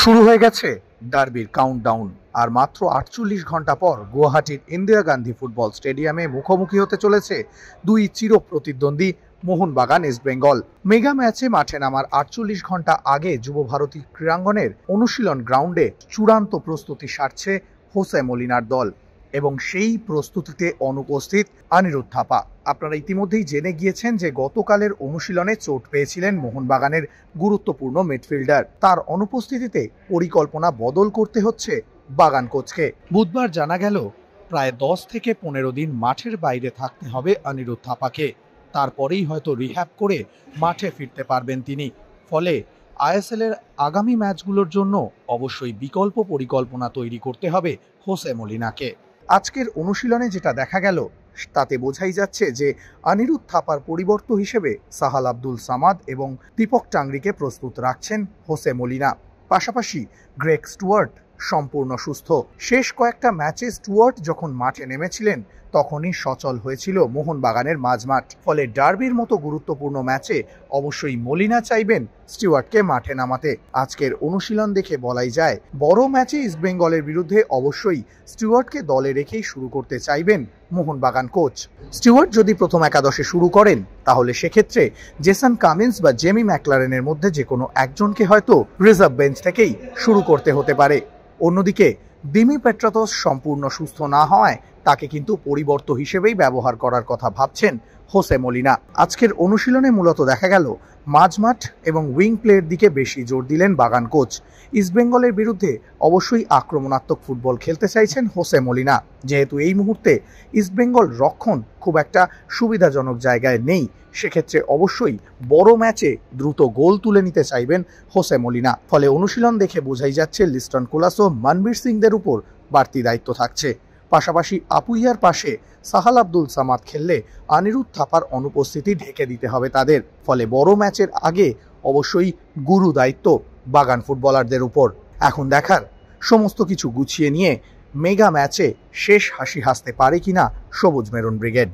শুরু হয়ে গেছে ডার্বির কাউন্টডাউন। আর মাত্র ৪৮ ঘন্টা পর গুয়াহাটির ইন্দিরা গান্ধী ফুটবল স্টেডিয়ামে মুখোমুখি হতে চলেছে দুই চিরপ্রতিদ্বন্দ্বী মোহনবাগান ইস্টবেঙ্গল। মেগা ম্যাচে মাঠে নামার ৪৮ ঘন্টা আগে যুব ভারতী ক্রীড়াঙ্গনের অনুশীলন গ্রাউন্ডে চূড়ান্ত প্রস্তুতি সারছে হোসে মলিনার দল, এবং সেই প্রস্তুতিতে অনুপস্থিত অনিরুদ্ধ থাপা। আপনারা ইতিমধ্যেই জেনে গিয়েছেন যে গতকালের অনুশীলনে চোট পেয়েছিলেন মোহনবাগানের গুরুত্বপূর্ণ মিডফিল্ডার। তার অনুপস্থিতিতে পরিকল্পনা বদল করতে হচ্ছে বাগান কোচকে। বুধবার জানা গেল প্রায় 10 থেকে 15 দিন মাঠের বাইরে থাকতে হবে অনিরুদ্ধ থাপাকে। তারপরেই হয়তো রিহ্যাব করে মাঠে ফিরতে পারবেন তিনি। ফলে আইএসএল এর আগামী ম্যাচগুলোর জন্য অবশ্যই বিকল্প পরিকল্পনা তৈরি করতে হবে হোসে মলিনাকে। আজকের অনুশীলনে যেটা দেখা গেল তাতে বোঝাই যাচ্ছে যে অনিরুদ্ধ থাপার পরিবর্ত হিসেবে সাহাল আব্দুল সামাদ এবং দীপক টাংরিকে প্রস্তুত রাখছেন হোসে মলিনা। পাশাপাশি গ্রেগ স্টুয়ার্ট সম্পূর্ণ সুস্থ। শেষ কয়েকটা ম্যাচে স্টুয়ার্ট যখন মাঠে নেমেছিলেন তখনই সচল হয়েছিল মোহনবাগানের মাঝমাঠ। ফলে ডার্বির মতো গুরুত্বপূর্ণ ম্যাচে অবশ্যই মলিনা চাইবেন স্টুয়ার্টকে মাঠে নামাতে। আজকের অনুশীলন দেখে বলাই যায় বড় ম্যাচে ইস্টবেঙ্গলের বিরুদ্ধে অবশ্যই স্টুয়ার্টকে দলে রেখেই শুরু করতে চাইবেন মোহনবাগান কোচ। স্টুয়ার্ট যদি প্রথম একাদশে শুরু করেন তাহলে সেক্ষেত্রে জেসন কামিন্স বা জেমি ম্যাকলারেনের মধ্যে যে কোনো একজনকে হয়তো রিজার্ভ বেঞ্চ থেকেই শুরু করতে হতে পারে। অন্যদিকে দিমি পেট্রাতস সম্পূর্ণ সুস্থ না হওয়ায় তাকে কিন্তু পরিবর্ত হিসেবেই ব্যবহার করার কথা ভাবছেন হোসে মলিনা। আজকের অনুশীলনে মূলত দেখা গেল মাঝমাঠ এবং উইং প্লের দিকে বেশি জোর দিলেন বাগান কোচ। ইস্টবেঙ্গলের বিরুদ্ধে অবশ্যই আক্রমণাত্মক ফুটবল খেলতে চাইছেন হোসে মলিনা, যেহেতু এই মুহূর্তে ইস্টবেঙ্গল রক্ষণ খুব একটা সুবিধাজনক জায়গায় নেই। সেক্ষেত্রে অবশ্যই বড় ম্যাচে দ্রুত গোল তুলে নিতে চাইবেন হোসে মলিনা। ফলে অনুশীলন দেখে বোঝাই যাচ্ছে লিস্টন কোলাস ও মনবীর সিংদের উপর বাড়তি দায়িত্ব থাকছে। পাশাপাশি আপুইয়ার পাশে সাহাল আব্দুল সামাদ খেললে অনিরুদ্ধ থাপার অনুপস্থিতি ঢেকে দিতে হবে তাদের। ফলে বড় ম্যাচের আগে অবশ্যই গুরু দায়িত্ব বাগান ফুটবলারদের উপর। এখন দেখার সমস্ত কিছু গুছিয়ে নিয়ে মেগা ম্যাচে শেষ হাসি হাসতে পারে কিনা সবুজ মেরুন ব্রিগেড।